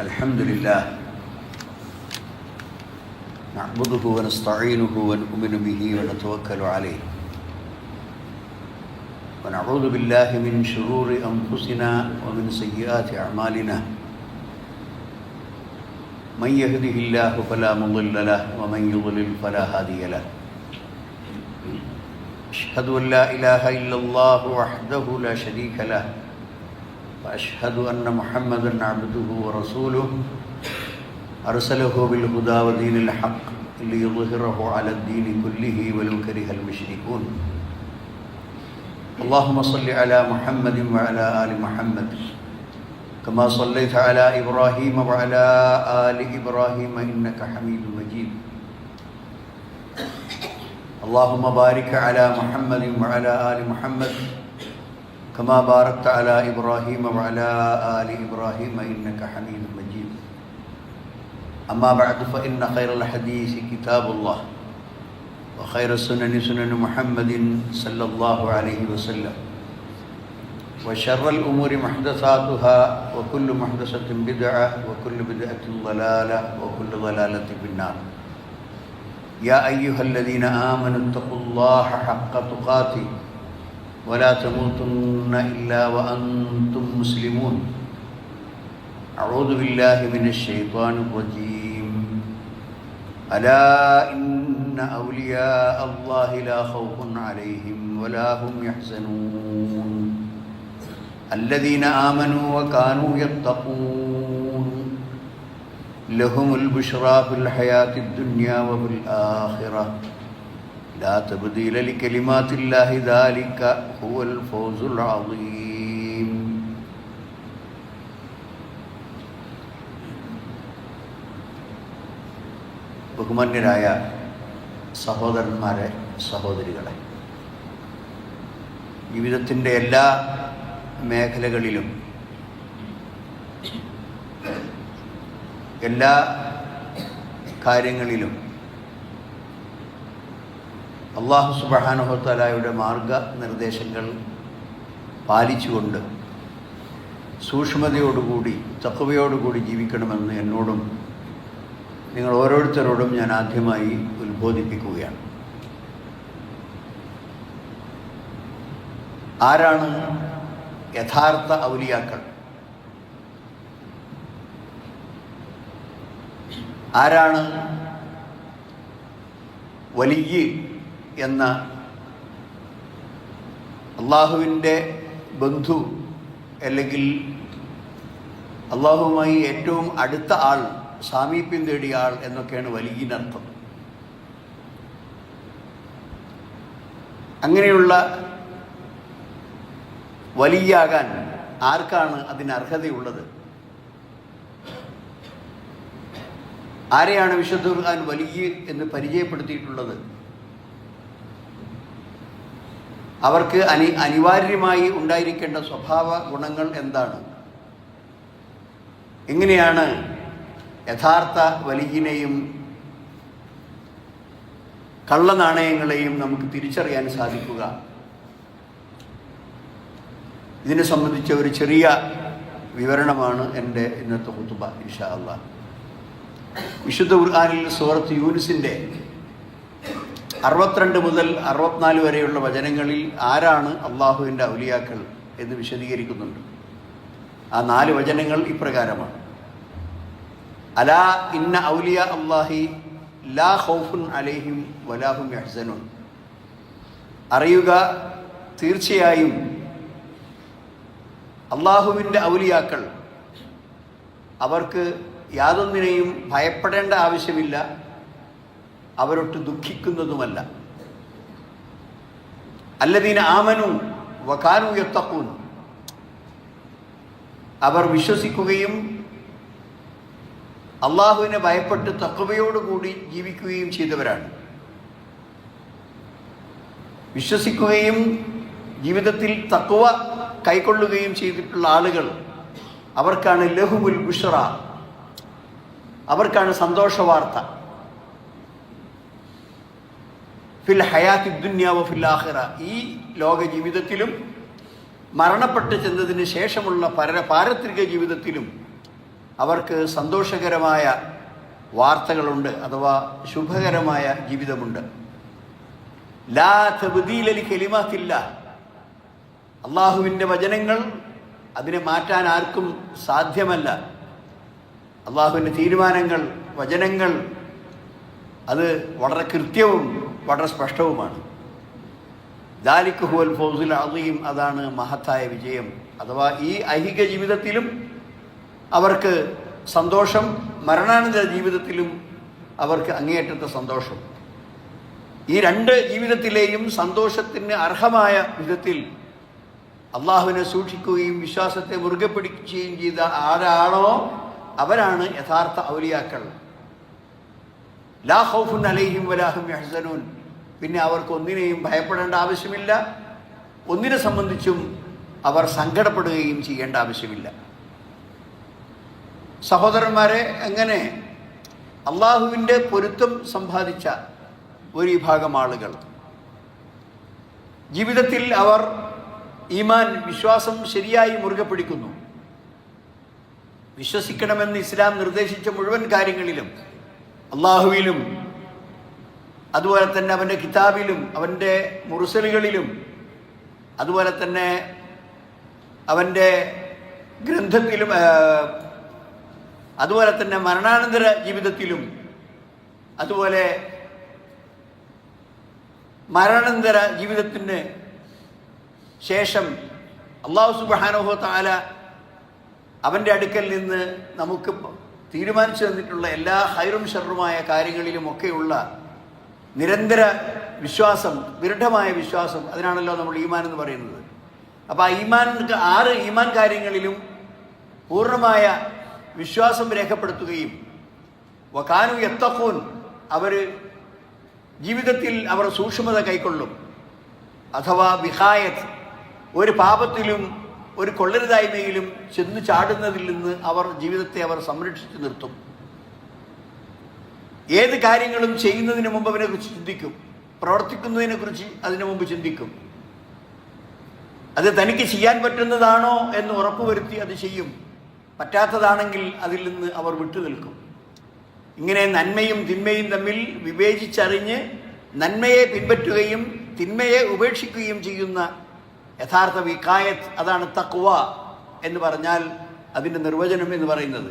الحمد لله نعبده ونستعينه ونؤمن به ونتوكل عليه ونعوذ بالله من شرور أنفسنا ومن سيئات أعمالنا من يهده الله فلا مضل له ومن يضلل فلا هادي له أشهد أن لا إله إلا الله وحده لا شريك له وأشهد أن محمدًا عبده ورسوله أرسله بالهدى ودين الحق ليظهره على الدين كله ولو كره المشركون اللهم صل على محمد وعلى آل محمد كما صليت على إبراهيم وعلى آل إبراهيم إنك حميد مجيد اللهم بارك على محمد وعلى آل محمد كما باركت على إبراهيم وعلى آل إبراهيم إنك حميد مجيد أما بعد فإن خير الحديث كتاب الله وخير السنن سنن محمد صلى الله عليه وسلم وشر الأمور محدثاتها وكل محدثة بدعة وكل بدعة ضلالة وكل ضلالة في النار يا أيها الذين آمنوا اتقوا الله حق تقاته ولا تموتن إلا وأنتم مسلمون أعوذ بالله من الشيطان الرجيم ألا إن أولياء الله لا خوف عليهم ولا هم يحزنون الذين آمنوا وكانوا يتقون لهم البشرى في الحياة الدنيا وفي الآخرة لا تبديل لكلمات الله ذلك هو الفوز العظيم ബഹുമാന്യരായ സഹോദരന്മാരെ, സഹോദരികളെ, ജീവിതത്തിൻ്റെ എല്ലാ മേഖലകളിലും എല്ലാ കാര്യങ്ങളിലും അല്ലാഹു സുബ്ഹാനഹു വ തആലയുടെ മാർഗനിർദ്ദേശങ്ങൾ പാലിച്ചുകൊണ്ട് സൂക്ഷ്മതയോടുകൂടി തഖ്വയോടുകൂടി ജീവിക്കണമെന്ന് എന്നോടും നിങ്ങൾ ഓരോരുത്തരോടും ഞാൻ ആദ്യമായി ഉത്ബോധിപ്പിക്കുകയാണ്. ആരാണ് യഥാർത്ഥ ഔലിയാക്കൾ? ആരാണ് വലിയ്യ് എന്ന അള്ളാഹുവിൻ്റെ ബന്ധു, അല്ലെങ്കിൽ അള്ളാഹുവുമായി ഏറ്റവും അടുത്ത ആൾ, സാമീപ്യം തേടിയ ആൾ എന്നൊക്കെയാണ് വലിയ്യിനർത്ഥം. അങ്ങനെയുള്ള വലിയ്യാകാൻ ആർക്കാണ് അതിന് അർഹതയുള്ളത്? ആരെയാണ് വിശുദ്ധ ഖുർആൻ വലിയ്യ് എന്ന് പരിചയപ്പെടുത്തിയിട്ടുള്ളത്? അവർക്ക് അനിവാര്യമായി ഉണ്ടായിരിക്കേണ്ട സ്വഭാവ ഗുണങ്ങൾ എന്താണ്? എങ്ങനെയാണ് യഥാർത്ഥ വലിയ്യിനെയും കള്ളനാണയങ്ങളെയും നമുക്ക് തിരിച്ചറിയാൻ സാധിക്കുക? ഇതിനെ സംബന്ധിച്ച ഒരു ചെറിയ വിവരണമാണ് എൻ്റെ ഇന്നത്തെ ഖുതുബ ഇൻഷാ അല്ലാഹ്. വിശുദ്ധ ഖുർആനിൽ സൂറത്ത് യൂനുസിൻ്റെ 62 മുതൽ 64 വരെയുള്ള വചനങ്ങളിൽ ആരാണ് അള്ളാഹുവിൻ്റെ ഔലിയാക്കൾ എന്ന് വിശദീകരിക്കുന്നുണ്ട്. ആ 4 വചനങ്ങൾ ഇപ്രകാരമാണ്: അലാ ഇന്ന ഔലിയാ അല്ലാഹി ലാ ഖൗഫുൻ അലൈഹിം വലാ ഹും യഹ്സനൂൻ. അറിയുക, തീർച്ചയായും അള്ളാഹുവിൻ്റെ ഔലിയാക്കൾ, അവർക്ക് യാതൊന്നിനെയും ഭയപ്പെടേണ്ട ആവശ്യമില്ല, അവരൊട്ട് ദുഃഖിക്കുന്നതുമല്ല. അല്ലദീന ആമനു വകാനു യത്തഖൂൻ. അവർ വിശ്വസിക്കുകയും അള്ളാഹുവിനെ ഭയപ്പെട്ട് തഖ്വയോടുകൂടി ജീവിക്കുകയും ചെയ്തവരാണ്. വിശ്വസിക്കുകയും ജീവിതത്തിൽ തഖ്വ കൈക്കൊള്ളുകയും ചെയ്തിട്ടുള്ള ആളുകൾ, അവർക്കാണ് ലഹുമുൽ ബുശ്റ, അവർക്കാണ് സന്തോഷവാർത്ത. ഫിൽ ഹയാത്തി ദുനിയ വ ഫിൽ ആഖിറ. ഈ ലോക ജീവിതത്തിലും മരണപ്പെട്ട് ചെന്നതിന് ശേഷമുള്ള പാരത്രിക ജീവിതത്തിലും അവർക്ക് സന്തോഷകരമായ വാർത്തകളുണ്ട്, അഥവാ ശുഭകരമായ ജീവിതമുണ്ട്. ലാ തബ്ദീല ലികലിമാത്തില്ലാഹ്, അള്ളാഹുവിൻ്റെ വചനങ്ങൾ അതിനെ മാറ്റാൻ ആർക്കും സാധ്യമല്ല. അള്ളാഹുവിൻ്റെ തീരുമാനങ്ങൾ, വചനങ്ങൾ അത് വളരെ കൃത്യവും വളരെ സ്പഷ്ടവുമാണ്. ദാലിക ഹുവൽ ഫൗസുൽ അദീം, അതാണ് മഹത്തായ വിജയം. അഥവാ ഈ ഐഹിക ജീവിതത്തിലും അവർക്ക് സന്തോഷം, മരണാനന്തര ജീവിതത്തിലും അവർക്ക് അങ്ങേയറ്റത്തെ സന്തോഷം. ഈ രണ്ട് ജീവിതത്തിലെയും സന്തോഷത്തിന് അർഹമായ വിധത്തിൽ അള്ളാഹുവിനെ സൂക്ഷിക്കുകയും വിശ്വാസത്തെ മുറുകെ പിടിക്കുകയും ചെയ്ത ആരാണോ അവരാണ് യഥാർത്ഥ ഔലിയാക്കൾ. ലാ ഖൗഫുൻ അലൈഹിം വലാ ഹും യഹ്സനൂൻ, പിന്നെ അവർക്ക് ഒന്നിനെയും ഭയപ്പെടേണ്ട ആവശ്യമില്ല, ഒന്നിനെ സംബന്ധിച്ചും അവർ സങ്കടപ്പെടുകയും ചെയ്യേണ്ട ആവശ്യമില്ല. സഹോദരന്മാരെ, അങ്ങനെ അള്ളാഹുവിൻ്റെ പൊരുത്തം സമ്പാദിച്ച ഒരു വിഭാഗം ആളുകൾ ജീവിതത്തിൽ അവർ ഈമാൻ, വിശ്വാസം ശരിയായി മുറുകെ പിടിക്കുന്നു. വിശ്വസിക്കണമെന്ന് ഇസ്ലാം നിർദ്ദേശിച്ച മുഴുവൻ കാര്യങ്ങളിലും, അള്ളാഹുവിലും അതുപോലെ തന്നെ അവൻ്റെ കിതാബിലും അവൻ്റെ മുർസലുകളിലും അതുപോലെ തന്നെ അവൻ്റെ ഗ്രന്ഥത്തിലും അതുപോലെ തന്നെ മരണാനന്തര ജീവിതത്തിലും അതുപോലെ മരണാനന്തര ജീവിതത്തിന് ശേഷം അല്ലാഹു സുബ്ഹാനഹു വ തആല അവൻ്റെ അടുക്കൽ നിന്ന് നമുക്ക് തീരുമാനിച്ചു തന്നിട്ടുള്ള എല്ലാ ഹൈറും ഷർറുമായ കാര്യങ്ങളിലുമൊക്കെയുള്ള നിരന്തര വിശ്വാസം, ദൃഢമായ വിശ്വാസം, അതിനാണല്ലോ നമ്മൾ ഈമാൻ എന്ന് പറയുന്നത്. അപ്പോൾ ആ ഈമാൻ, 6 ഈമാൻ കാര്യങ്ങളിലും പൂർണ്ണമായ വിശ്വാസം രേഖപ്പെടുത്തുകയും വകാനു യത്തഖൂൻ, അവർ ജീവിതത്തിൽ അവർ സൂക്ഷ്മത കൈക്കൊള്ളും. അഥവാ വിഹായത്ത്, ഒരു പാപത്തിലും ഒരു കൊള്ളരുതായ്മയിലും ചെന്ന് ചാടുന്നതിൽ നിന്ന് അവർ ജീവിതത്തെ അവർ സംരക്ഷിച്ചു നിർത്തും. ഏത് കാര്യങ്ങളും ചെയ്യുന്നതിന് മുമ്പ് അവനെക്കുറിച്ച് ചിന്തിക്കും, പ്രവർത്തിക്കുന്നതിനെക്കുറിച്ച് അതിനു മുമ്പ് ചിന്തിക്കും. അത് തനിക്ക് ചെയ്യാൻ പറ്റുന്നതാണോ എന്ന് ഉറപ്പുവരുത്തി അത് ചെയ്യും. പറ്റാത്തതാണെങ്കിൽ അതിൽ നിന്ന് അവർ വിട്ടുനിൽക്കും. ഇങ്ങനെ നന്മയും തിന്മയും തമ്മിൽ വിവേചിച്ചറിഞ്ഞ് നന്മയെ പിൻപറ്റുകയും തിന്മയെ ഉപേക്ഷിക്കുകയും ചെയ്യുന്ന യഥാർത്ഥ വികായത്ത്, അതാണ് തഖ്വ എന്ന് പറഞ്ഞാൽ അതിൻ്റെ നിർവചനം എന്ന് പറയുന്നത്.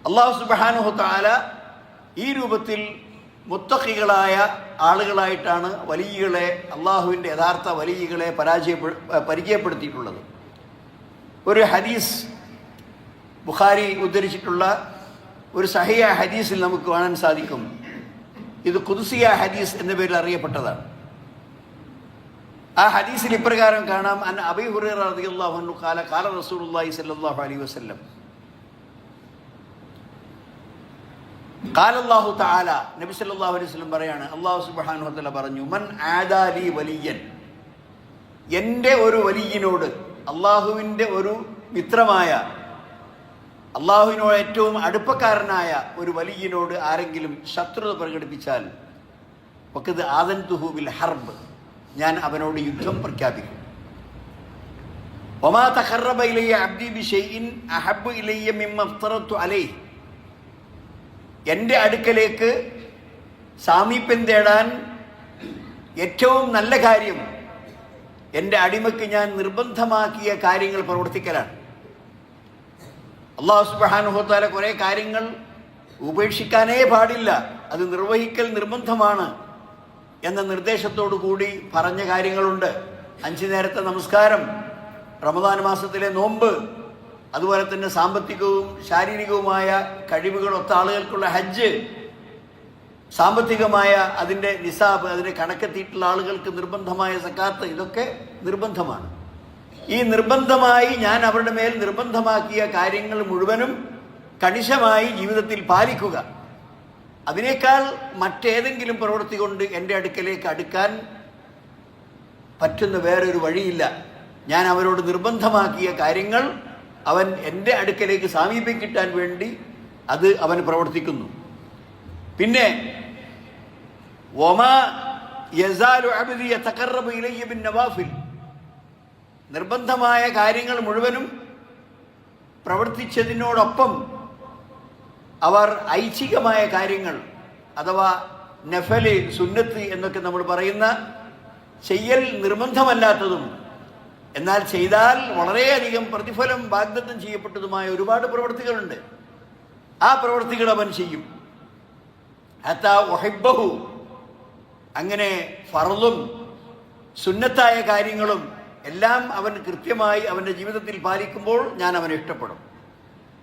അല്ലാഹു സുബ്ഹാനഹു വ തആല ഈ രൂപത്തിൽ മുത്തഖികളായ ആളുകളായിട്ടാണ് വലിയകളെ, അള്ളാഹുവിൻ്റെ യഥാർത്ഥ വലിയകളെ പരിചയപ്പെടുത്തിയിട്ടുള്ളത്. ഒരു ഹദീസ് ബുഖാരി ഉദ്ധരിച്ചിട്ടുള്ള ഒരു സഹിയ ഹദീസിൽ നമുക്ക് കാണാൻ സാധിക്കും. ഇത് ഖുദ്സിയ ഹദീസ് എന്ന പേരിൽ അറിയപ്പെട്ടതാണ്. ആ ഹദീസിൽ ഇപ്രകാരം കാണാം: അൻ അബീ ഹുറൈറ റളിയല്ലാഹു അൻഹു ഖാല ഖാല റസൂലുള്ളാഹി സ്വല്ലല്ലാഹു അലൈഹി വസല്ലം ഖാല അല്ലാഹു തആല, നബി സല്ലല്ലാഹു അലൈഹി വസല്ലം പറയാണ്, അല്ലാഹു സുബ്ഹാനഹു വ തആല പറഞ്ഞു, മൻ ആദാലി വലിയൻ, എൻ്റെ ഒരു വലിയനോട്, അള്ളാഹുവിൻ്റെ ഒരു മിത്രമായ, അള്ളാഹുവിനോട് ഏറ്റവും അടുപ്പക്കാരനായ ഒരു വലിയനോട് ആരെങ്കിലും ശത്രുത പ്രകടിപ്പിച്ചാൽ വഖദ് ആദൻതുഹു ബിൽ ഹർബ്, ഞാൻ അവനോട് യുദ്ധം പ്രഖ്യാപിക്കും. വമാ തഖറബ ഇലയ്യ അബ്ദി ബിശൈഇൻ അഹബ്ബു ഇലയ്യ മിമ്മ അഫ്തറതു അലൈഹി, എൻ്റെ അടുക്കലേക്ക് സാമീപ്യം തേടാൻ ഏറ്റവും നല്ല കാര്യം എൻ്റെ അടിമയ്ക്ക് ഞാൻ നിർബന്ധമാക്കിയ കാര്യങ്ങൾ പ്രവർത്തിക്കലാണ്. അല്ലാഹു സുബ്ഹാനഹു വ തആല കുറേ കാര്യങ്ങൾ ഉപേക്ഷിക്കാനേ പാടില്ല, അത് നിർവഹിക്കൽ നിർബന്ധമാണ് എന്ന നിർദ്ദേശത്തോടു കൂടി പറഞ്ഞ കാര്യങ്ങളുണ്ട്. 5 നേരത്തെ നമസ്കാരം, റമദാൻ മാസത്തിലെ നോമ്പ്, അതുപോലെ തന്നെ സാമ്പത്തികവും ശാരീരികവുമായ കഴിവുകളൊത്ത ആളുകൾക്കുള്ള ഹജ്ജ്, സാമ്പത്തികമായ അതിൻ്റെ നിസാബ്, അതിനെ കണക്കെത്തിയിട്ടുള്ള ആളുകൾക്ക് നിർബന്ധമായ സക്കാത്ത്, ഇതൊക്കെ നിർബന്ധമാണ്. ഈ നിർബന്ധമായി ഞാൻ അവരുടെ മേൽ നിർബന്ധമാക്കിയ കാര്യങ്ങൾ മുഴുവനും കണിശമായി ജീവിതത്തിൽ പാലിക്കുക. അതിനേക്കാൾ മറ്റേതെങ്കിലും പ്രവൃത്തി കൊണ്ട് എൻ്റെ അടുക്കലേക്ക് അടുക്കാൻ പറ്റുന്ന വേറൊരു വഴിയില്ല. ഞാൻ അവരോട് നിർബന്ധമാക്കിയ കാര്യങ്ങൾ അവൻ എൻ്റെ അടുക്കലേക്ക് സമീപിക്കിട്ടാൻ വേണ്ടി അത് അവൻ പ്രവർത്തിക്കുന്നു. പിന്നെ വമാ യസാലു അബ്ദി യതഖറബു ഇലയ്യ ബിൻ നവാഫിൽ, നിർബന്ധമായ കാര്യങ്ങൾ മുഴുവനും പ്രവർത്തിച്ചതിനോടൊപ്പം അവർ ഐച്ഛികമായ കാര്യങ്ങൾ അഥവാ നഫല്, സുന്നത്ത് എന്നൊക്കെ നമ്മൾ പറയുന്ന ചെയ്യൽ നിർബന്ധമല്ലാത്തതും എന്നാൽ ചെയ്താൽ വളരെയധികം പ്രതിഫലം വാഗ്ദത്തം ചെയ്യപ്പെട്ടതുമായ ഒരുപാട് പ്രവൃത്തികളുണ്ട്. ആ പ്രവൃത്തികൾ അവൻ ചെയ്യും. ഹത്താ ഉഹിബ്ബഹു, അങ്ങനെ ഫർളും സുന്നത്തായ കാര്യങ്ങളും എല്ലാം അവൻ കൃത്യമായി അവൻ്റെ ജീവിതത്തിൽ പാലിക്കുമ്പോൾ ഞാൻ അവനെ ഇഷ്ടപ്പെടും.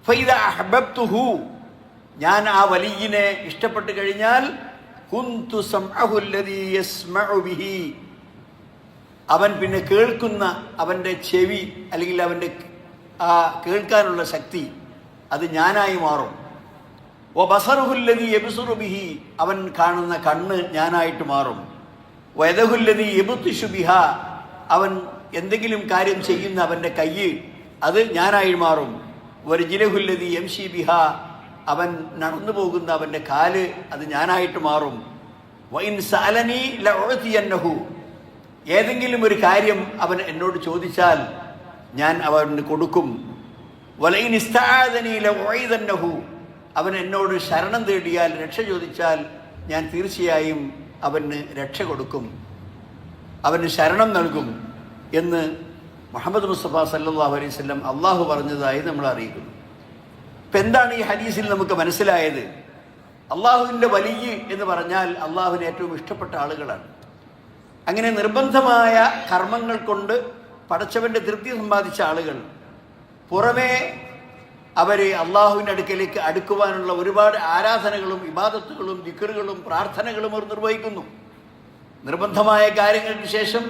ഫൈദാ അഹ്ബബ്തുഹു, ഞാൻ ആ വലിയിനെ ഇഷ്ടപ്പെട്ടു കഴിഞ്ഞാൽ കുന്തു സംഅഹു അല്ലദീ യസ്മഉ ബിഹി, അവൻ പിന്നെ കേൾക്കുന്ന അവൻ്റെ ചെവി അല്ലെങ്കിൽ അവൻ്റെ ആ കേൾക്കാനുള്ള ശക്തി അത് ഞാനായി മാറും. വബസറുഹു അല്ലദീ യബ്സുറു ബിഹി, അവൻ കാണുന്ന കണ്ണ് ഞാനായിട്ട് മാറും. വയദഹു അല്ലദീ യബ്തിഷു ബിഹാ, അവൻ എന്തെങ്കിലും കാര്യം ചെയ്യുന്ന അവൻ്റെ കയ്യ് അത് ഞാനായി മാറും. വരിജിലഹു അല്ലദീ യംശി ബിഹാ, അവൻ നടന്നു പോകുന്ന അവൻ്റെ കാല് അത് ഞാനായിട്ട് മാറും. വഇൻ സഅലനി ലഉതിയന്നഹു, ഏതെങ്കിലും ഒരു കാര്യം അവൻ എന്നോട് ചോദിച്ചാൽ ഞാൻ അവന് കൊടുക്കും. വലഇൻ ഇസ്തആദനി ലഉഇദന്നഹു, അവൻ എന്നോട് ശരണം തേടിയാൽ, രക്ഷ ചോദിച്ചാൽ ഞാൻ തീർച്ചയായും അവന് രക്ഷ കൊടുക്കും, അവന് ശരണം നൽകും എന്ന് മുഹമ്മദ് മുസ്തഫ സല്ലല്ലാഹു അലൈഹി വസല്ലം അള്ളാഹു പറഞ്ഞതായി നമ്മൾ അറിയിക്കുന്നു. ഇപ്പം എന്താണ് ഈ ഹദീസിൽ നമുക്ക് മനസ്സിലായത്? അള്ളാഹുവിൻ്റെ വലിയ എന്ന് പറഞ്ഞാൽ അള്ളാഹുവിന് ഏറ്റവും ഇഷ്ടപ്പെട്ട ആളുകളാണ്. അങ്ങനെ നിർബന്ധമായ കർമ്മങ്ങൾ കൊണ്ട് പടച്ചവൻ്റെ തൃപ്തി സമ്പാദിച്ച ആളുകൾ, പുറമേ അവർ അള്ളാഹുവിൻ്റെ അടുക്കലേക്ക് അടുക്കുവാനുള്ള ഒരുപാട് ആരാധനകളും ഇബാദത്തുകളും ദിക്റുകളും പ്രാർത്ഥനകളും അവർ നിർവഹിക്കുന്നു. നിർബന്ധമായ കാര്യങ്ങൾക്ക് ശേഷം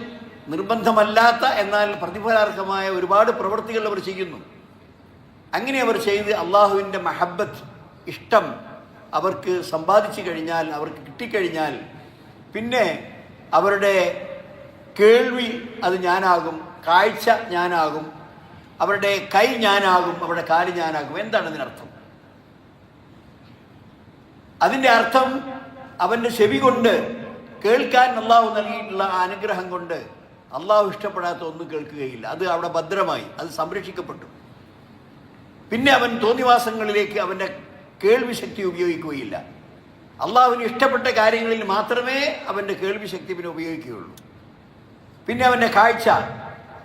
നിർബന്ധമല്ലാത്ത എന്നാൽ പ്രതിഫലാർഹമായ ഒരുപാട് പ്രവൃത്തികൾ അവർ ചെയ്യുന്നു. അങ്ങനെ അവർ ചെയ്ത് അള്ളാഹുവിൻ്റെ മഹബത്ത്, ഇഷ്ടം അവർക്ക് സമ്പാദിച്ചു കഴിഞ്ഞാൽ, അവർക്ക് കിട്ടിക്കഴിഞ്ഞാൽ പിന്നെ അവരുടെ കേൾവി അത് ഞാനാകും, കാഴ്ച ഞാനാകും, അവരുടെ കൈ ഞാനാകും, അവരുടെ കാല് ഞാനാകും. എന്താണ് അതിനർത്ഥം? അതിൻ്റെ അർത്ഥം അവൻ്റെ ചെവി കൊണ്ട് കേൾക്കാൻ അള്ളാഹു നൽകിയിട്ടുള്ള അനുഗ്രഹം കൊണ്ട് അള്ളാഹു ഇഷ്ടപ്പെടാത്ത ഒന്നും കേൾക്കുകയില്ല. അത് അവിടെ ഭദ്രമായി, അത് സംരക്ഷിക്കപ്പെട്ടു. പിന്നെ അവൻ തോന്നിവാസങ്ങളിലേക്ക് അവൻ്റെ കേൾവി ശക്തി ഉപയോഗിക്കുകയില്ല. അള്ളാഹുവിന് ഇഷ്ടപ്പെട്ട കാര്യങ്ങളിൽ മാത്രമേ അവൻ്റെ കേൾവി ശക്തി പിന്നെ ഉപയോഗിക്കുകയുള്ളൂ. പിന്നെ അവൻ്റെ കാഴ്ച,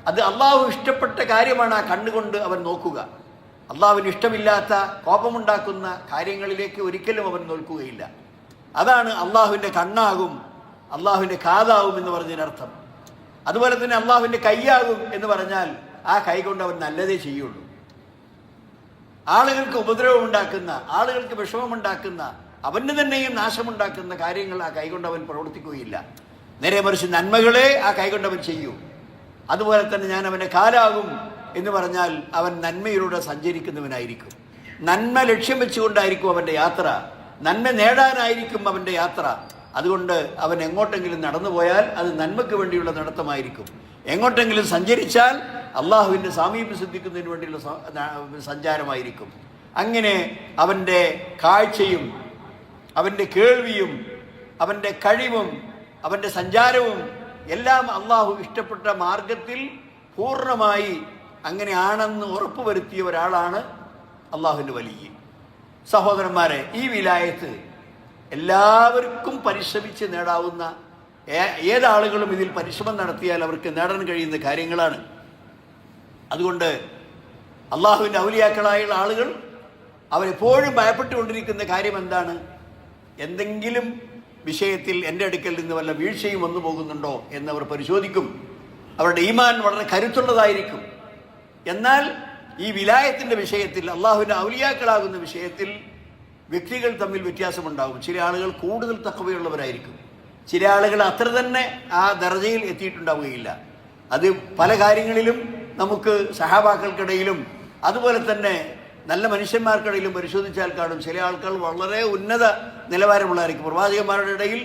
അത് അള്ളാഹു ഇഷ്ടപ്പെട്ട കാര്യമാണ് ആ കണ്ണുകൊണ്ട് അവൻ നോക്കുക. അള്ളാഹുവിന് ഇഷ്ടമില്ലാത്ത, കോപമുണ്ടാക്കുന്ന കാര്യങ്ങളിലേക്ക് ഒരിക്കലും അവൻ നോക്കുകയില്ല. അതാണ് അള്ളാഹുവിൻ്റെ കണ്ണാകും, അള്ളാഹുവിൻ്റെ കാതാകും എന്ന് പറഞ്ഞതിനർത്ഥം. അതുപോലെ തന്നെ അള്ളാഹുവിൻ്റെ കൈയാകും എന്ന് പറഞ്ഞാൽ ആ കൈ കൊണ്ട് അവൻ നല്ലതേ ചെയ്യുള്ളൂ. ആളുകൾക്ക് ഉപദ്രവമുണ്ടാക്കുന്ന, ആളുകൾക്ക് വിഷമമുണ്ടാക്കുന്ന, അവന് തന്നെയും നാശമുണ്ടാക്കുന്ന കാര്യങ്ങൾ ആ കൈകൊണ്ട് അവൻ പ്രവർത്തിക്കുകയില്ല. നേരെ മറിച്ച് നന്മകളെ ആ കൈകൊണ്ട് അവൻ ചെയ്യൂ. അതുപോലെ തന്നെ ഞാൻ അവൻ്റെ കാലാകും എന്ന് പറഞ്ഞാൽ അവൻ നന്മയിലൂടെ സഞ്ചരിക്കുന്നവനായിരിക്കും. നന്മ ലക്ഷ്യം വെച്ചുകൊണ്ടായിരിക്കും അവൻ്റെ യാത്ര, നന്മ നേടാനായിരിക്കും അവൻ്റെ യാത്ര. അതുകൊണ്ട് അവൻ എങ്ങോട്ടെങ്കിലും നടന്നു പോയാൽ അത് നന്മയ്ക്ക് വേണ്ടിയുള്ള നടത്തമായിരിക്കും. എങ്ങോട്ടെങ്കിലും സഞ്ചരിച്ചാൽ അള്ളാഹുവിൻ്റെ സാമീപ്യം സിദ്ധിക്കുന്നതിന് വേണ്ടിയുള്ള സഞ്ചാരമായിരിക്കും. അങ്ങനെ അവൻ്റെ കാഴ്ചയും അവൻ്റെ കേൾവിയും അവൻ്റെ കഴിവും അവൻ്റെ സഞ്ചാരവും എല്ലാം അള്ളാഹു ഇഷ്ടപ്പെട്ട മാർഗത്തിൽ പൂർണ്ണമായി അങ്ങനെയാണെന്ന് ഉറപ്പുവരുത്തിയ ഒരാളാണ് അള്ളാഹുവിൻ്റെ വലിയ. സഹോദരന്മാരെ, ഈ വിലായത്ത് എല്ലാവർക്കും പരിശ്രമിച്ച് നേടാവുന്ന, ഏതാളുകളും ഇതിൽ പരിശ്രമം നടത്തിയാൽ അവർക്ക് നേടാൻ കഴിയുന്ന കാര്യങ്ങളാണ്. അതുകൊണ്ട് അള്ളാഹുവിൻ്റെ ഔലിയാക്കളായുള്ള ആളുകൾ അവരെപ്പോഴും ഭയപ്പെട്ടുകൊണ്ടിരിക്കുന്ന കാര്യം എന്താണ്? എന്തെങ്കിലും വിഷയത്തിൽ എൻ്റെ അടുക്കൽ നിന്ന് വല്ല വീഴ്ചയും വന്നു പോകുന്നുണ്ടോ എന്നവർ പരിശോധിക്കും. അവരുടെ ഈമാൻ വളരെ കരുത്തുള്ളതായിരിക്കും. എന്നാൽ ഈ വിലായത്തിൻ്റെ വിഷയത്തിൽ, അള്ളാഹുവിൻ്റെ ഔലിയാക്കളാകുന്ന വിഷയത്തിൽ വ്യക്തികൾ തമ്മിൽ വ്യത്യാസമുണ്ടാകും. ചില ആളുകൾ കൂടുതൽ തഖ്വയുള്ളവരായിരിക്കും, ചില ആളുകൾ അത്ര തന്നെ ആ ദർജയിൽ എത്തിയിട്ടുണ്ടാവുകയില്ല. അത് പല കാര്യങ്ങളിലും നമുക്ക് സഹാബാക്കൾക്കിടയിലും അതുപോലെ തന്നെ നല്ല മനുഷ്യന്മാർക്കിടയിലും പരിശോധിച്ചാൽ കാണും. ചില ആൾക്കാർ വളരെ ഉന്നത നിലവാരമുള്ളതായിരിക്കും. പ്രവാചകന്മാരുടെ ഇടയിൽ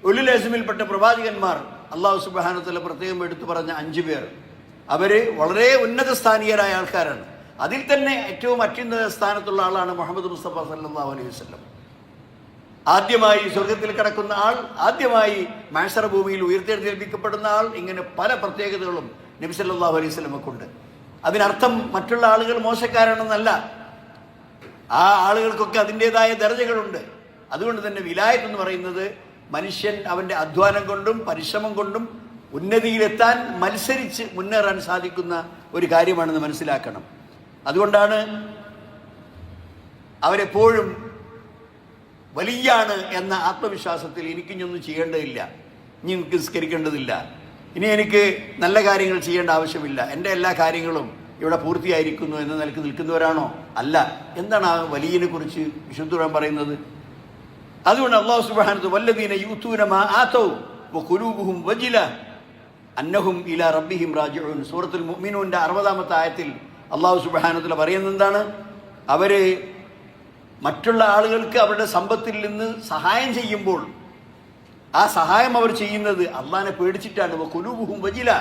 ഉലുൽ അസ്മിൽപ്പെട്ട പ്രവാചകന്മാർ അള്ളാഹു സുബ്ഹാനഹു വ തആല പ്രത്യേകം എടുത്തു പറഞ്ഞ 5 പേർ, അവർ വളരെ ഉന്നത സ്ഥാനീയരായ ആൾക്കാരാണ്. അതിൽ തന്നെ ഏറ്റവും അത്യുന്നത സ്ഥാനത്തുള്ള ആളാണ് മുഹമ്മദ് മുസ്തഫ സല്ലല്ലാഹു അലൈഹി വസല്ലം. ആദ്യമായി സ്വർഗത്തിൽ കിടക്കുന്ന ആൾ, ആദ്യമായി മഹ്ശറ ഭൂമിയിൽ ഉയർത്തെഴുന്നേൽപ്പിക്കപ്പെടുന്ന ആൾ, ഇങ്ങനെ പല പ്രത്യേകതകളും നബി സല്ലല്ലാഹു അലൈഹി വസല്ലമക്കുണ്ട്. അതിനർത്ഥം മറ്റുള്ള ആളുകൾ മോശക്കാരാണെന്നല്ല. ആ ആളുകൾക്കൊക്കെ അതിൻ്റെതായ ദർജകളുണ്ട്. അതുകൊണ്ട് തന്നെ വിലായത്ത് എന്ന് പറയുന്നത് മനുഷ്യൻ അവൻ്റെ അധ്വാനം കൊണ്ടും പരിശ്രമം കൊണ്ടും ഉന്നതിയിലെത്താൻ മത്സരിച്ച് മുന്നേറാൻ സാധിക്കുന്ന ഒരു കാര്യമാണെന്ന് മനസ്സിലാക്കണം. അതുകൊണ്ടാണ് അവരെപ്പോഴും വലിയാണ് എന്ന ആത്മവിശ്വാസത്തിൽ എനിക്കിഞ്ഞൊന്നും ചെയ്യേണ്ടതില്ല, ഇനി എനിക്ക് നിസ്കരിക്കേണ്ടതില്ല, ഇനി എനിക്ക് നല്ല കാര്യങ്ങൾ ചെയ്യേണ്ട ആവശ്യമില്ല, എൻ്റെ എല്ലാ കാര്യങ്ങളും ഇവിടെ പൂർത്തിയായിരിക്കുന്നു എന്ന നിലക്ക് നിൽക്കുന്നവരാണോ? അല്ല. എന്താണ് ആ വലിയനെ കുറിച്ച് വിശുദ്ധ ഖുർആൻ പറയുന്നത്? അതുകൊണ്ട് അല്ലാഹു സുബ്ഹാനഹു വല്ലദീന യൂതൂന മാ ആതൗ വഖുലൂബുഹും വജില അന്നഹും ഇലാ റബ്ബിഹിം റാജിഊൻ. സൂറത്തുൽ മുഅ്മിനൂന്റെ 60-ാമത്തെ ആയത്തിൽ അല്ലാഹു സുബ്ഹാനഹു വതആല പറയുന്നത് എന്താണ്? അവര് മറ്റുള്ള ആളുകൾക്ക് അവരുടെ സമ്പത്തിൽ നിന്ന് സഹായം ചെയ്യുമ്പോൾ ആ സഹായം അവർ ചെയ്യുന്നത് അള്ളാഹിനെ പേടിച്ചിട്ടാണ്. വഖുലൂബുഹും വജില,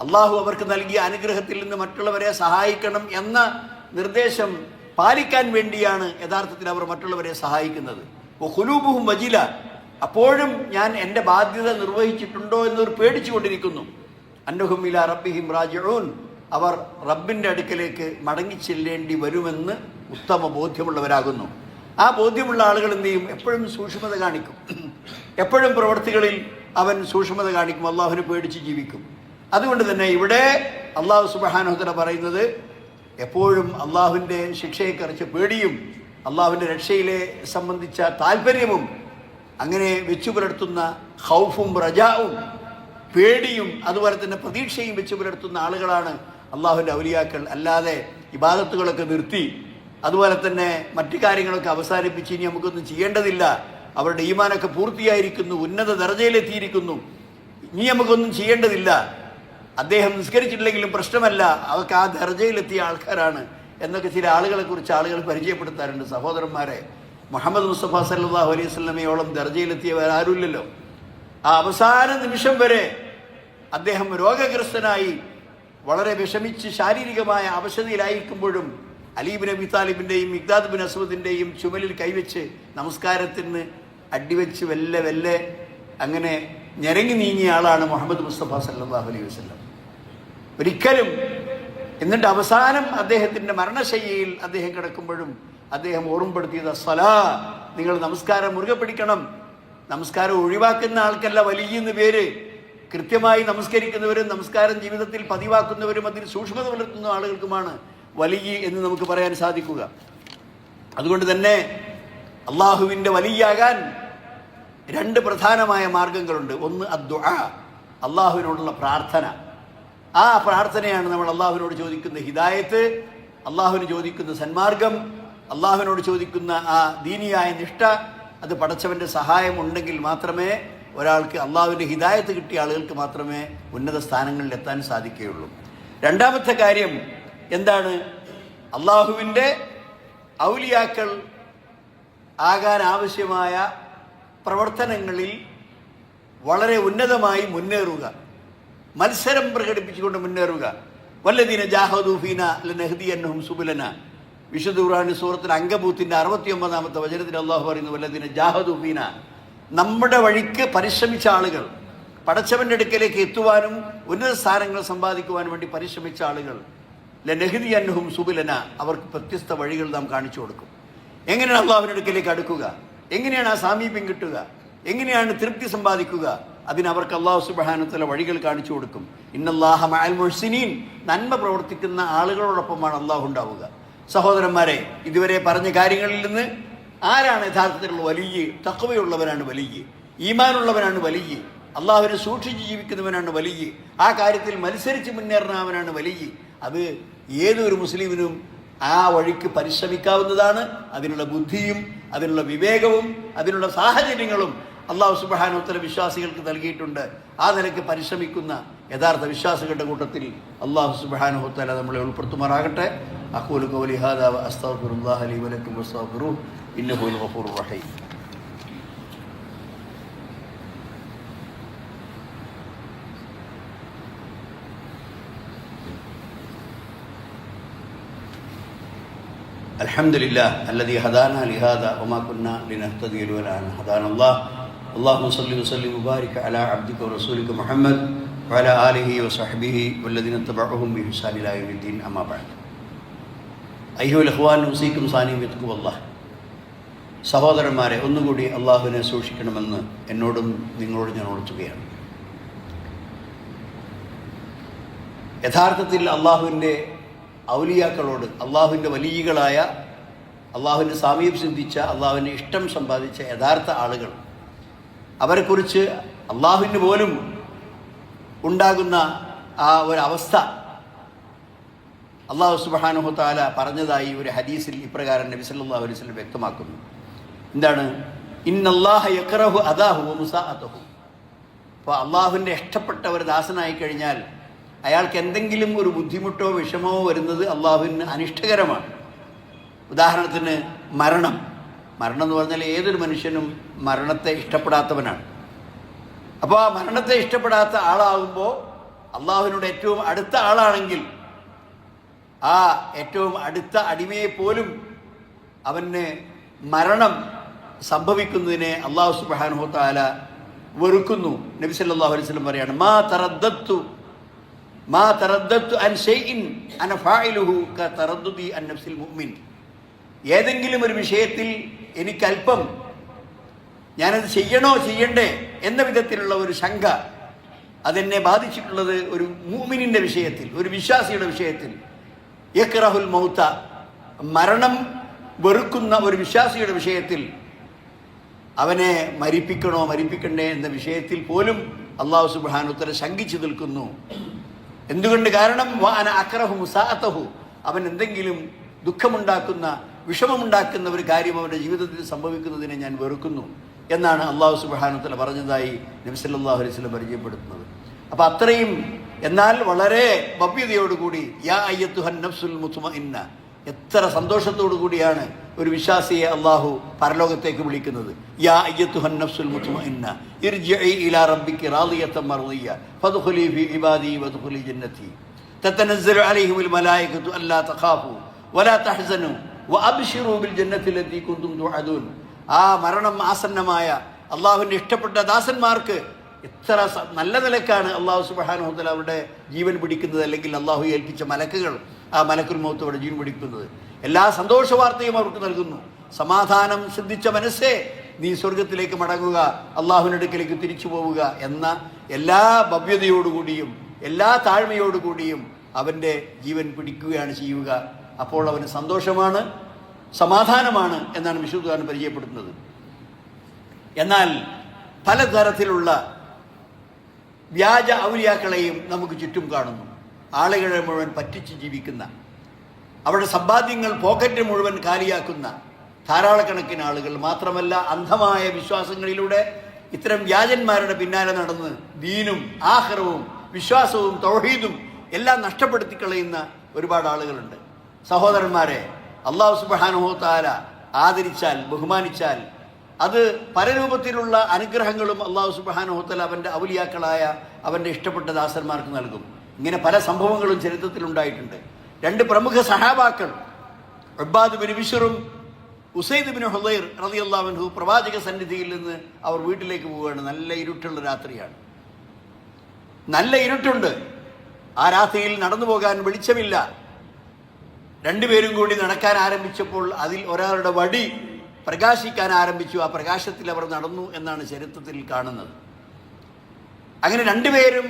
അള്ളാഹു അവർക്ക് നൽകിയ അനുഗ്രഹത്തിൽ നിന്ന് മറ്റുള്ളവരെ സഹായിക്കണം എന്ന നിർദ്ദേശം പാലിക്കാൻ വേണ്ടിയാണ് യഥാർത്ഥത്തിൽ അവർ മറ്റുള്ളവരെ സഹായിക്കുന്നത്. വഖുലൂബുഹും വജില, അപ്പോഴും ഞാൻ എൻ്റെ ബാധ്യത നിർവഹിച്ചിട്ടുണ്ടോ എന്നവർ പേടിച്ചുകൊണ്ടിരിക്കുന്നു. അന്നഹും ഇലാ റബ്ബിഹിം റാജിഊൻ, അവർ റബ്ബിൻ്റെ അടുക്കലേക്ക് മടങ്ങിച്ചെല്ലേണ്ടി വരുമെന്ന് ഉത്തമ ബോധ്യമുള്ളവരാകുന്നു. ആ ബോധ്യമുള്ള ആളുകൾ എന്ത് ചെയ്യും? എപ്പോഴും സൂക്ഷ്മത കാണിക്കും. എപ്പോഴും പ്രവൃത്തികളിൽ അവൻ സൂക്ഷ്മത കാണിക്കും, അള്ളാഹുവിനെ പേടിച്ച് ജീവിക്കും. അതുകൊണ്ട് തന്നെ ഇവിടെ അള്ളാഹു സുബ്ഹാനഹു വതആല പറയുന്നത് എപ്പോഴും അള്ളാഹുവിൻ്റെ ശിക്ഷയെക്കുറിച്ച് പേടിയും അള്ളാഹുവിൻ്റെ രക്ഷയിലെ സംബന്ധിച്ച താല്പര്യവും അങ്ങനെ വെച്ചു പുലർത്തുന്ന ഖൗഫും റജാവും പേടിയും അതുപോലെ തന്നെ പ്രതീക്ഷയും വെച്ചു പുലർത്തുന്ന ആളുകളാണ് അള്ളാഹുവിൻ്റെ ഔലിയാക്കൾ. അല്ലാതെ ഇബാദത്തുകളൊക്കെ നിർത്തി അതുപോലെ തന്നെ മറ്റു കാര്യങ്ങളൊക്കെ അവസാനിപ്പിച്ച് ഇനി നമുക്കൊന്നും ചെയ്യേണ്ടതില്ല, അവരുടെ ഈമാനൊക്കെ പൂർത്തിയായിരിക്കുന്നു, ഉന്നത ദർജയിലെത്തിയിരിക്കുന്നു, ഇനി നമുക്കൊന്നും ചെയ്യേണ്ടതില്ല, അദ്ദേഹം നിസ്കരിച്ചിട്ടില്ലെങ്കിലും പ്രശ്നമല്ല, അവർക്ക് ആ ദർജയിലെത്തിയ ആൾക്കാരാണ് എന്നൊക്കെ ചില ആളുകളെ കുറിച്ച് ആളുകൾ പരിചയപ്പെടുത്താറുണ്ട്. സഹോദരന്മാരെ, മുഹമ്മദ് മുസ്തഫ സല്ലല്ലാഹു അലൈഹി വസല്ലമയോളം ദർജയിലെത്തിയവരാരുമില്ലല്ലോ. ആ അവസാന നിമിഷം വരെ അദ്ദേഹം രോഗഗ്രസ്തനായി വളരെ വിഷമിച്ച് ശാരീരികമായ അവശതയിലായിരിക്കുമ്പോഴും അലി ബിൻ അബി താലിബിൻ്റെയും മിഖ്ദാദ് ബിൻ അസ്വദിൻ്റെയും ചുമലിൽ കൈവച്ച് നമസ്കാരത്തിന് അടിവെച്ച് വെല്ലെ അങ്ങനെ ഞെരങ്ങി നീങ്ങിയ ആളാണ് മുഹമ്മദ് മുസ്തഫ സല്ലല്ലാഹു അലൈഹി വസല്ലം. ഒരിക്കലും. എന്നിട്ട് അവസാനം അദ്ദേഹത്തിൻ്റെ മരണശയ്യയിൽ അദ്ദേഹം കിടക്കുമ്പോഴും അദ്ദേഹം ഓർമ്മപ്പെടുത്തിയത് അസ്സലാ, നിങ്ങൾ നമസ്കാരം മുറുകെ പിടിക്കണം. നമസ്കാരം ഒഴിവാക്കുന്ന ആൾക്കല്ല വലിയെന്ന് പേര്. കൃത്യമായി നമസ്കരിക്കുന്നവരും നമസ്കാരം ജീവിതത്തിൽ പതിവാക്കുന്നവരും അതിൽ സൂക്ഷ്മത പുലർത്തുന്ന ആളുകൾക്കുമാണ് വലിയ എന്ന് നമുക്ക് പറയാൻ സാധിക്കുക. അതുകൊണ്ട് തന്നെ അള്ളാഹുവിൻ്റെ വലിയാകാൻ രണ്ട് പ്രധാനമായ മാർഗങ്ങളുണ്ട്. ഒന്ന് അദ്ദുആ, അള്ളാഹുവിനോടുള്ള പ്രാർത്ഥന. ആ പ്രാർത്ഥനയാണ് നമ്മൾ അള്ളാഹുവിനോട് ചോദിക്കുന്ന ഹിദായത്ത്, അള്ളാഹുവിന് ചോദിക്കുന്ന സന്മാർഗം, അള്ളാഹുവിനോട് ചോദിക്കുന്ന ആ ദീനിയായ നിഷ്ഠ. അത് പടച്ചവൻ്റെ സഹായം ഉണ്ടെങ്കിൽ മാത്രമേ ഒരാൾക്ക്, അള്ളാഹുവിൻ്റെ ഹിദായത്ത് കിട്ടിയ ആളുകൾക്ക് മാത്രമേ ഉന്നത സ്ഥാനങ്ങളിൽ എത്താൻ സാധിക്കുകയുള്ളൂ. രണ്ടാമത്തെ കാര്യം എന്താണ്? അള്ളാഹുവിൻ്റെ ഔലിയാക്കൾ ആകാൻ ആവശ്യമായ പ്രവർത്തനങ്ങളിൽ വളരെ ഉന്നതമായി മുന്നേറുക, മത്സരം പ്രകടിപ്പിച്ചുകൊണ്ട് മുന്നേറുക. വല്ലദീന ജാഹദൂ ഫീനാ ലനഹ്ദിയന്നഹും സുബുലന. വിശുദ്ധ ഖുർആൻ സൂറത്തുൽ അങ്കബൂത്തിന്റെ 69-ാമത്തെ വചനത്തിൽ അള്ളാഹു പറയുന്നു, വല്ലദീന ജാഹദൂ ഫീനാ, നമ്മുടെ വഴിക്ക് പരിശ്രമിച്ച ആളുകൾ, പടച്ചവന്റെ അടുക്കലേക്ക് എത്തുവാനും ഉന്നത സ്ഥാനങ്ങൾ സമ്പാദിക്കുവാനും വേണ്ടി പരിശ്രമിച്ച ആളുകൾ, ലനഹ്ദിയന്നഹും സുബുലന, അവർക്ക് വ്യത്യസ്ത വഴികൾ നാം കാണിച്ചു കൊടുക്കും. എങ്ങനെയാണ് അള്ളാഹുവിന്റെ അടുക്കലേക്ക് അടുക്കുക? എങ്ങനെയാണ് ആ സാമീപ്യം കിട്ടുക? എങ്ങനെയാണ് തൃപ്തി സമ്പാദിക്കുക? അതിനവർക്ക് അള്ളാഹു സുബ്ഹാനഹു വതആല വഴികൾ കാണിച്ചു കൊടുക്കും. ഇന്നല്ലാഹ മഅൽ മുഹ്സിനീൻ, നന്മ പ്രവർത്തിക്കുന്ന ആളുകളോടൊപ്പമാണ് അള്ളാഹു ഉണ്ടാവുക. സഹോദരന്മാരെ, ഇതുവരെ പറഞ്ഞ കാര്യങ്ങളിൽ നിന്ന് ആരാണ് യഥാർത്ഥത്തിലുള്ള വലിയ? തഖ്വയുള്ളവനാണ് വലിയ, ഈമാനുള്ളവനാണ് വലിയ, അള്ളാഹുവിനെ സൂക്ഷിച്ച് ജീവിക്കുന്നവനാണ് വലിയ, ആ കാര്യത്തിൽ മത്സരിച്ച് മുന്നേറുന്നവനാണ് വലിയ. അത് ഏതൊരു മുസ്ലിമിനും ആ വഴിക്ക് പരിശ്രമിക്കാവുന്നതാണ്. അതിനുള്ള ബുദ്ധിയും അതിനുള്ള വിവേകവും അതിനുള്ള സാഹചര്യങ്ങളും അള്ളാഹു സുബ്ഹാനഹു വതആല വിശ്വാസികൾക്ക് നൽകിയിട്ടുണ്ട്. ആ നിലയ്ക്ക് പരിശ്രമിക്കുന്ന യഥാർത്ഥ വിശ്വാസികളുടെ കൂട്ടത്തിൽ അള്ളാഹു സുബ്ഹാനഹു വതആല നമ്മളെ ഉൾപ്പെടുത്തുമാറാകട്ടെ. അഖൂലു ഖൗലി ഹാദാ വ അസ്തഗ്ഫിറുല്ലാഹ ലി വലക്കും വസ്തഗ്ഫിറുഹു ഇന്നഹു ഹുവൽ ഗഫൂറുർ റഹീം. الحمد لله الذي هدانا لهذا وما كنا لنهتدي لولا أن هدانا الله. اللهم صل وسلم وبارك على عبدك ورسولك محمد വഅലാ ആലിഹി വസഹ്ബിഹി വല്ലദീന തബഅഹും ബിഇഹ്സാൻ ഇലാ യൗമിദ്ദീൻ അമ്മാ ബഅദ്. അയ്യുഹൽ ഇഖ്വാൻ ഉസീക്കും സാനിയും ബിത്തഖ്വല്ലാഹ്. സഹോദരന്മാരെ, ഒന്നുകൂടി അള്ളാഹുവിനെ സൂക്ഷിക്കണമെന്ന് എന്നോടും നിങ്ങളോട് ഞാൻ ഉണർത്തുകയാണ്. യഥാർത്ഥത്തിൽ അള്ളാഹുവിൻ്റെ ഔലിയാക്കളോട്, അള്ളാഹുവിൻ്റെ വലിയകളായ, അള്ളാഹുവിൻ്റെ സാമീപ്യം സിദ്ധിച്ച, അള്ളാഹുവിൻ്റെ ഇഷ്ടം സമ്പാദിച്ച യഥാർത്ഥ ആളുകൾ, അവരെക്കുറിച്ച് അള്ളാഹുവിന് പോലും ഉണ്ടാകുന്ന ആ ഒരു അവസ്ഥ അള്ളാഹു സുബ്ഹാനഹു തആല പറഞ്ഞതായി ഒരു ഹദീസിൽ ഇപ്രകാരം നബി സല്ലല്ലാഹു അലൈഹി വസല്ലം വ്യക്തമാക്കുന്നു. എന്താണ്? ഇന്നല്ലാഹ യക്റഹു അദാഹു വ മുസാഅതഹു. അപ്പോൾ അള്ളാഹുവിൻ്റെ ഇഷ്ടപ്പെട്ട ഒരു ദാസനായി കഴിഞ്ഞാൽ അയാൾക്ക് എന്തെങ്കിലും ഒരു ബുദ്ധിമുട്ടോ വിഷമമോ വരുന്നത് അള്ളാഹുവിന് അനിഷ്ടകരമാണ്. ഉദാഹരണത്തിന് മരണം എന്ന് പറഞ്ഞാൽ ഏതൊരു മനുഷ്യനും മരണത്തെ ഇഷ്ടപ്പെടാത്തവനാണ്. അപ്പോൾ ആ മരണത്തെ ഇഷ്ടപ്പെടാത്ത ആളാകുമ്പോൾ അള്ളാഹുവിനോട് ഏറ്റവും അടുത്ത ആളാണെങ്കിൽ ആ ഏറ്റവും അടുത്ത അടിമയെ പോലും അവന് മരണം സംഭവിക്കുന്നതിനെ അള്ളാഹു സുബ്ഹാനഹു തആല വെറുക്കുന്നു. നബി സല്ലല്ലാഹു അലൈഹി വസല്ലം പറയാണ്, മാ തറദ്ദത്തു അൻ ഷൈഇൻ അന ഫാഇലുഹു കതറദ്ദുദി അൻ നഫ്സിൽ മുഅ്മിൻ. ഏതെങ്കിലും ഒരു വിഷയത്തിൽ എനിക്കല്പം ഞാനത് ചെയ്യണോ ചെയ്യണ്ടേ എന്ന വിധത്തിലുള്ള ഒരു ശങ്ക അതെന്നെ ബാധിച്ചിട്ടുള്ളത് ഒരു മുഅ്മിനിൻ്റെ വിഷയത്തിൽ, ഒരു വിശ്വാസിയുടെ വിഷയത്തിൽ. യക്റഹുൽ മൗത, മരണം വെറുക്കുന്ന ഒരു വിശ്വാസിയുടെ വിഷയത്തിൽ, അവനെ മരിപ്പിക്കണോ മരിപ്പിക്കണ്ടേ എന്ന വിഷയത്തിൽ പോലും അല്ലാഹു സുബ്ഹാനഹു വ തആല ശങ്കിച്ചു നിൽക്കുന്നു. എന്തുകൊണ്ട്? കാരണം വഅന അക്റഹു മുസാഅതഹു, അവൻ എന്തെങ്കിലും ദുഃഖമുണ്ടാക്കുന്ന, വിഷമമുണ്ടാക്കുന്ന ഒരു കാര്യം അവൻ്റെ ജീവിതത്തിൽ സംഭവിക്കുന്നതിനെ ഞാൻ വെറുക്കുന്നു എന്നാണ് അല്ലാഹു സുബ്ഹാനഹു വ തആല പറഞ്ഞതായി നബി സല്ലല്ലാഹു അലൈഹി വസല്ലം പരിചയപ്പെടുത്തുന്നത്. അപ്പോൾ അത്രയും, എന്നാൽ വളരെ ഭവ്യതയോടുകൂടി, യാ അയ്യത്തുഹൻ നഫ്സുൽ മുത്മഇന്ന, എത്ര സന്തോഷത്തോടു കൂടിയാണ് ഒരു വിശ്വാസിയെ അള്ളാഹു പരലോകത്തേക്ക് വിളിക്കുന്നത്. യാ അയ്യത്തുഹൻ നഫ്സുൽ മുത്മഇന്ന ഇർജിഇ ഇലാ റബ്ബികി റാദിയതൻ മർദിയ ഫദ്ഖുലി ഫീ ഇബാദി വദ്ഖുലി ജന്നതി തതനസ്സലു അലൈഹിമുൽ മലായികതു അല്ലാ തഖാഫു വലാ തഹ്സനു വഅബ്ശിറു ബിൽ ജന്നത്തി ലത്തി കുന്തും തുഅദൂൻ. ആ മരണം ആസന്നമായ അള്ളാഹുവിൻ്റെ ഇഷ്ടപ്പെട്ട ദാസന്മാർക്ക് എത്ര നല്ല നിലക്കാണ് അള്ളാഹു സുബ്ഹാനഹു വ തആല അവരുടെ ജീവൻ പിടിക്കുന്നത്, അല്ലെങ്കിൽ അള്ളാഹു ഏൽപ്പിച്ച മലക്കുകൾ ആ മലക്കുൽ മൗത്ത് അവിടെ ജീവൻ പിടിക്കുന്നത്. എല്ലാ സന്തോഷ വാർത്തയും അവർക്ക് നൽകുന്നു. സമാധാനം സിദ്ധിച്ച മനസ്സേ, നീ സ്വർഗത്തിലേക്ക് മടങ്ങുക, അള്ളാഹുവിൻ്റെ അടുക്കലേക്ക് തിരിച്ചു പോവുക എന്ന എല്ലാ ഭവ്യതയോടുകൂടിയും എല്ലാ താഴ്മയോടുകൂടിയും അവൻ്റെ ജീവൻ പിടിക്കുകയാണ് ചെയ്യുക. അപ്പോൾ അവന് സന്തോഷമാണ്, സമാധാനമാണ് എന്നാണ് വിശുദ്ധ ഖുർആൻ പരിചയപ്പെടുത്തുന്നത്. എന്നാൽ പലതരത്തിലുള്ള വ്യാജ ഔലിയാക്കളെയും നമുക്ക് ചുറ്റും കാണുന്നു. ആളുകളെ മുഴുവൻ പറ്റിച്ച് ജീവിക്കുന്ന, അവരുടെ സമ്പാദ്യങ്ങൾ പോക്കറ്റ് മുഴുവൻ കാലിയാക്കുന്ന ധാരാളക്കണക്കിന് ആളുകൾ. മാത്രമല്ല, അന്ധമായ വിശ്വാസങ്ങളിലൂടെ ഇത്തരം വ്യാജന്മാരുടെ പിന്നാലെ നടന്ന് ദീനും ആഖിറവും വിശ്വാസവും തൗഹീദും എല്ലാം നഷ്ടപ്പെടുത്തി കളയുന്ന ഒരുപാട് ആളുകളുണ്ട്. സഹോദരന്മാരെ, അല്ലാഹു സുബ്ഹാനഹു വ തആല ആദരിച്ചാൽ, ബഹുമാനിച്ചാൽ അത് പലരൂപത്തിലുള്ള അനുഗ്രഹങ്ങളും അല്ലാഹു സുബ്ഹാനഹു വ തആല അവൻ്റെ ഔലിയാക്കളായ അവൻ്റെ ഇഷ്ടപ്പെട്ട ദാസന്മാർക്ക് നൽകും. ഇങ്ങനെ പല സംഭവങ്ങളും ചരിത്രത്തിൽ ഉണ്ടായിട്ടുണ്ട്. രണ്ട് പ്രമുഖ സഹാബാക്കൾ, ഉബ്ബാദ് ബിൻ ബിശ്റും ഉസൈദ് ബിൻ ഹുദൈർ റളിയല്ലാഹു അൻഹു, പ്രവാചക സന്നിധിയിൽ നിന്ന് അവർ വീട്ടിലേക്ക് പോവുകയാണ്. നല്ല ഇരുട്ടുള്ള രാത്രിയാണ്, നല്ല ഇരുട്ടുണ്ട്. ആ രാത്രിയിൽ നടന്നു പോകാൻ വെളിച്ചമില്ല. രണ്ടുപേരും കൂടി നടക്കാൻ ആരംഭിച്ചപ്പോൾ അതിൽ ഒരാളുടെ വടി പ്രകാശിക്കാൻ ആരംഭിച്ചു. ആ പ്രകാശത്തിൽ അവർ നടന്നു എന്നാണ് ചരിത്രത്തിൽ കാണുന്നത്. അങ്ങനെ രണ്ടുപേരും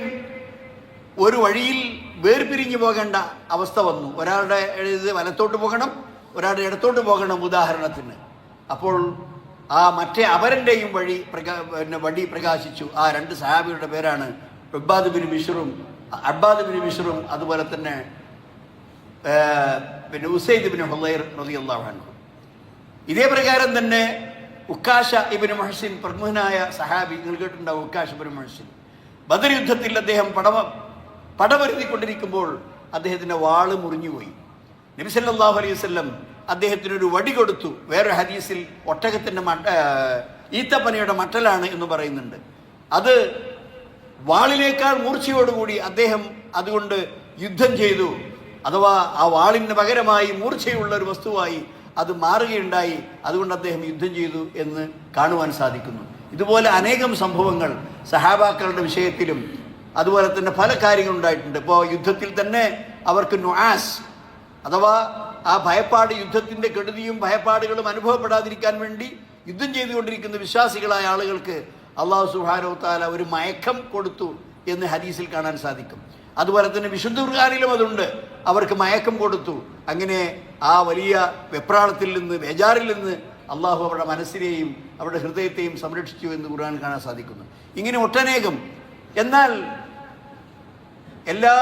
ഒരു വഴിയിൽ വേർപിരിഞ്ഞു പോകേണ്ട അവസ്ഥ വന്നു. ഒരാളുടെ വലത്തോട്ട് പോകണം, ഒരാളുടെ ഇടത്തോട്ട് പോകണം ഉദാഹരണത്തിന്. അപ്പോൾ ആ മറ്റേ അവരൻ്റെയും വടി പ്രകാശിച്ചു. ആ രണ്ട് സഹാബികളുടെ പേരാണ് ഉബ്ബാദ് ബിൻ ബിശ്റും അതുപോലെ തന്നെ പിന്നെ ഉസൈദ് ബിൻ ഹുദൈർ റളിയല്ലാഹു അൻഹു. ഇതേ പ്രകാരം തന്നെ ഉക്കാശ ഇബ്നു മുഹ്സിൻ, പ്രമുഖനായ സഹാബി, നിങ്ങൾ കേട്ടിട്ടുണ്ടാവും ഉക്കാശ ഇബ്നു മുഹ്സിൻ. ബദർ യുദ്ധത്തിൽ അദ്ദേഹം പടവരുതിക്കൊണ്ടിരിക്കുമ്പോൾ അദ്ദേഹത്തിൻ്റെ വാള് മുറിഞ്ഞുപോയി. നബി സല്ലല്ലാഹു അലൈഹി വസല്ലം അദ്ദേഹത്തിനൊരു വടി കൊടുത്തു. വേറൊരു ഹദീസിൽ ഒട്ടകത്തിൻ്റെ ഈത്തപ്പനയുടെ മട്ടലാണ് എന്ന് പറയുന്നുണ്ട്. അത് വാളിനേക്കാൾ മൂർച്ചയോടുകൂടി അദ്ദേഹം അതുകൊണ്ട് യുദ്ധം ചെയ്തു. അഥവാ ആ വാളിന് പകരമായി മൂർച്ചയുള്ള ഒരു വസ്തുവായി അത് മാറുകയുണ്ടായി. അതുകൊണ്ട് അദ്ദേഹം യുദ്ധം ചെയ്തു എന്ന് കാണുവാൻ സാധിക്കുന്നു. ഇതുപോലെ അനേകം സംഭവങ്ങൾ സഹാബാക്കളുടെ വിഷയത്തിലും അതുപോലെ തന്നെ പല കാര്യങ്ങളുണ്ടായിട്ടുണ്ട്. ഇപ്പോൾ യുദ്ധത്തിൽ തന്നെ അവർക്ക് നുആസ് അഥവാ ആ ഭയപ്പാട്, യുദ്ധത്തിൻ്റെ കെടുതിയും ഭയപ്പാടുകളും അനുഭവപ്പെടാതിരിക്കാൻ വേണ്ടി യുദ്ധം ചെയ്തുകൊണ്ടിരിക്കുന്ന വിശ്വാസികളായ ആളുകൾക്ക് അല്ലാഹു സുബ്ഹാനഹു വ തആല ഒരു മയക്കം കൊടുത്തു എന്ന് ഹദീസിൽ കാണാൻ സാധിക്കും. അതുപോലെ തന്നെ വിശുദ്ധ ഖുർആനിലും അതുണ്ട്, അവർക്ക് മയക്കം കൊടുത്തു. അങ്ങനെ ആ വലിയ വെപ്രാളത്തിൽ നിന്ന്, ബേജാറിൽ നിന്ന് അള്ളാഹു അവരുടെ മനസ്സിനെയും അവരുടെ ഹൃദയത്തെയും സംരക്ഷിച്ചു എന്ന് ഖുർആൻ കാണാൻ സാധിക്കുന്നു. ഇങ്ങനെ ഒട്ടനേകം. എന്നാൽ എല്ലാ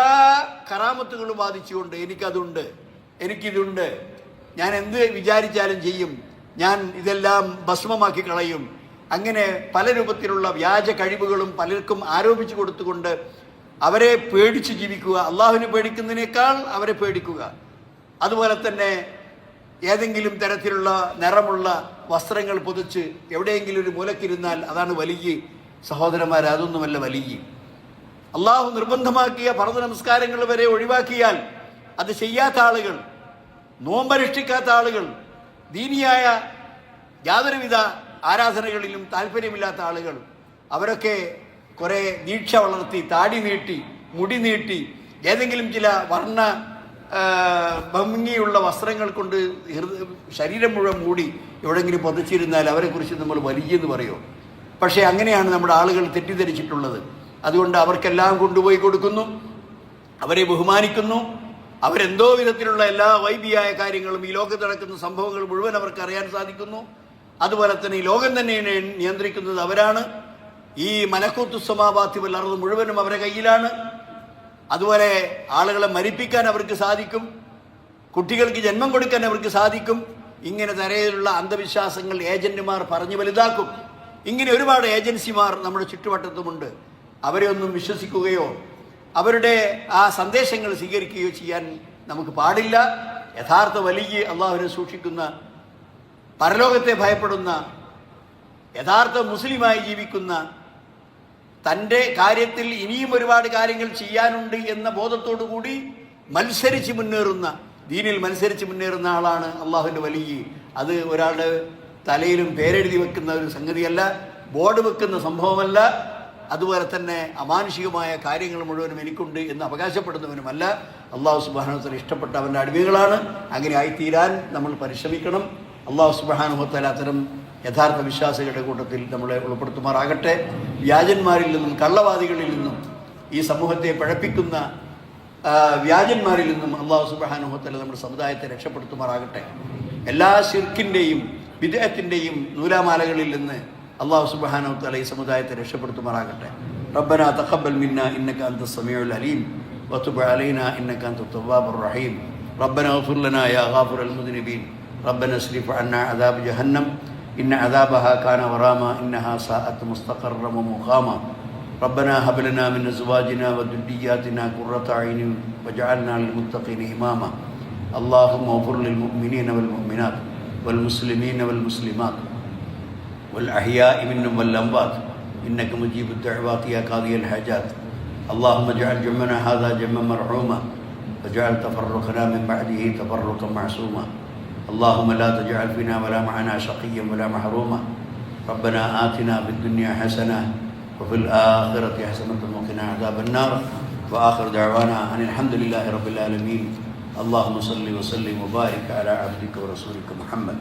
കറാമത്തുകളും ബാധിച്ചുകൊണ്ട് എനിക്കതുണ്ട്, എനിക്കിതുണ്ട്, ഞാൻ എന്ത് വിചാരിച്ചാലും ചെയ്യും, ഞാൻ ഇതെല്ലാം ഭസ്മമാക്കി കളയും, അങ്ങനെ പല രൂപത്തിലുള്ള വ്യാജ കഴിവുകളും പലർക്കും ആരോപിച്ചു കൊടുത്തുകൊണ്ട് അവരെ പേടിച്ച് ജീവിക്കുക, അള്ളാഹുവിനെ പേടിക്കുന്നതിനേക്കാൾ അവരെ പേടിക്കുക. അതുപോലെ തന്നെ ഏതെങ്കിലും തരത്തിലുള്ള നിറമുള്ള വസ്ത്രങ്ങൾ പൊതിച്ച് എവിടെയെങ്കിലും ഒരു മൂലക്കിരുന്നാൽ അതാണ് വലിയ. സഹോദരന്മാരെ, അതൊന്നുമല്ല വലിയ. അള്ളാഹു നിർബന്ധമാക്കിയ ഫർദ് നമസ്കാരങ്ങൾ വരെ ഒഴിവാക്കിയാൽ അത് ചെയ്യാത്ത ആളുകൾ, നോമ്പനുഷ്ഠിക്കാത്ത ആളുകൾ, ദീനിയായ യാതൊരുവിധ ആരാധനകളിലും താല്പര്യമില്ലാത്ത ആളുകൾ, അവരൊക്കെ കുറേ ദീക്ഷ വളർത്തി, താടി നീട്ടി, മുടി നീട്ടി, ഏതെങ്കിലും ചില വർണ്ണ ഭംഗിയുള്ള വസ്ത്രങ്ങൾ കൊണ്ട് ശരീരം മുഴുവൻ മൂടി എവിടെയെങ്കിലും പൊതിച്ചിരുന്നാൽ അവരെക്കുറിച്ച് നമ്മൾ വലിയെന്ന് പറയുമോ? പക്ഷേ അങ്ങനെയാണ് നമ്മുടെ ആളുകൾ തെറ്റിദ്ധരിച്ചിട്ടുള്ളത്. അതുകൊണ്ട് അവർക്കെല്ലാം കൊണ്ടുപോയി കൊടുക്കുന്നു, അവരെ ബഹുമാനിക്കുന്നു, അവരെന്തോ വിധത്തിലുള്ള എല്ലാ വൈബിയായ കാര്യങ്ങളും, ഈ ലോകത്ത് നടക്കുന്ന സംഭവങ്ങൾ മുഴുവൻ അവർക്ക് അറിയാൻ സാധിക്കുന്നു. അതുപോലെ തന്നെ ഈ ലോകം തന്നെ നിയന്ത്രിക്കുന്നത് അവരാണ്. ഈ മലക്കൂത്തു സമാവാത്തി വൽ അർദ് മുഴുവനും അവരുടെ കയ്യിലാണ്. അതുപോലെ ആളുകളെ മരിപ്പിക്കാൻ അവർക്ക് സാധിക്കും, കുട്ടികൾക്ക് ജന്മം കൊടുക്കാൻ അവർക്ക് സാധിക്കും. ഇങ്ങനെ തരയിലുള്ള അന്ധവിശ്വാസങ്ങൾ ഏജന്റുമാർ പറഞ്ഞു വലുതാക്കും. ഇങ്ങനെ ഒരുപാട് ഏജൻസിമാർ നമ്മുടെ ചുറ്റുവട്ടത്തുമുണ്ട്. അവരെ ഒന്നും വിശ്വസിക്കുകയോ അവരുടെ ആ സന്ദേശങ്ങൾ സ്വീകരിക്കുകയോ ചെയ്യാൻ നമുക്ക് പാടില്ല. യഥാർത്ഥ വലിയ അള്ളാഹുവിനെ സൂക്ഷിക്കുന്ന, പരലോകത്തെ ഭയപ്പെടുന്ന, യഥാർത്ഥ മുസ്ലിമായി ജീവിക്കുന്ന, തൻ്റെ കാര്യത്തിൽ ഇനിയും ഒരുപാട് കാര്യങ്ങൾ ചെയ്യാനുണ്ട് എന്ന ബോധത്തോടു കൂടി മത്സരിച്ച് മുന്നേറുന്ന, ദീനിൽ മത്സരിച്ച് മുന്നേറുന്ന ആളാണ് അള്ളാഹുവിൻ്റെ വലിയ. അത് ഒരാളുടെ തലയിലും പേരെഴുതി വെക്കുന്ന ഒരു സംഗതിയല്ല, ബോർഡ് വെക്കുന്ന സംഭവമല്ല. അതുപോലെ തന്നെ അമാനുഷികമായ കാര്യങ്ങൾ മുഴുവനും എനിക്കുണ്ട് എന്ന് അവകാശപ്പെടുന്നവനുമല്ല. അള്ളാഹു സുബ്ഹാനഹു വ തആല ഇഷ്ടപ്പെട്ട അവൻ്റെ അടിമകളാണ്. അങ്ങനെ ആയിത്തീരാൻ നമ്മൾ പരിശ്രമിക്കണം. അള്ളാഹു സുബ്ഹാനഹു വ തആല അത്തരം യഥാർത്ഥ വിശ്വാസികളുടെ കൂട്ടത്തിൽ നമ്മളെ ഉൾപ്പെടുത്തുമാറാകട്ടെ. വ്യാജന്മാരിൽ നിന്നും, കള്ളവാദികളിൽ നിന്നും, ഈ സമൂഹത്തെ പഴപ്പിക്കുന്ന വ്യാജന്മാരിൽ നിന്നും അള്ളാഹു സുബ്ഹാനഹു വ തആല നമ്മുടെ സമുദായത്തെ രക്ഷപ്പെടുത്തുമാറാകട്ടെ. എല്ലാ ശിർക്കിൻ്റെയും ബിദ്അത്തിൻ്റെയും നൂലാമാലകളിൽ നിന്ന് അള്ളാഹു സുബ്ഹാനഹു വ തആല ഈ സമുദായത്തെ രക്ഷപ്പെടുത്തുമാറാകട്ടെ. റബ്ബനാ തഖബ്ബൽ മിന്നാ ഇന്നക അൻതസ് സമീഉൽ അലീം വതുബ് അലൈനാ ഇന്നക അൻതത് തവ്വാബുർ റഹീം. റബ്ബനാ ഇഗ്ഫിർ ലനാ യാ ഗാഫിറൽ മുദ്നിബീൻ. റബ്ബനാ സ്രിഫ് അന്നാ അദാബ ജഹന്നം ഇന്ന അദാബഹാ കാന ഗറാമാ ഇന്നഹാ സാഅത് മുസ്തഖറൻ വമുഖാമാ. റബ്ബനാ ഹബ് ലനാ മിൻ അസ്വാജിനാ വദുർരിയ്യാതിനാ ഖുർറത അയ്നിൻ വജഅൽനാ ലിൽമുത്തഖീന ഇമാമാ. اللهم اغفر للمؤمنين والمؤمنات والمسلمين والمسلمات والأحياء منهم والأموات إنك مجيب الدعوات يا قاضي الحاجات. اللهم اجعل جمعنا هذا جمعا مرحوما واجعل تفرقنا من بعده تفرقا معصوما. اللهم لا تجعل فينا ولا معنا شقيا ولا محروما. ربنا آتنا في الدنيا حسنة وفي الآخرة حسنة وقنا عذاب النار. وآخر دعوانا أن الحمد لله رب العالمين. اللهم صل وسلم وبارك على عبدك ورسولك محمد.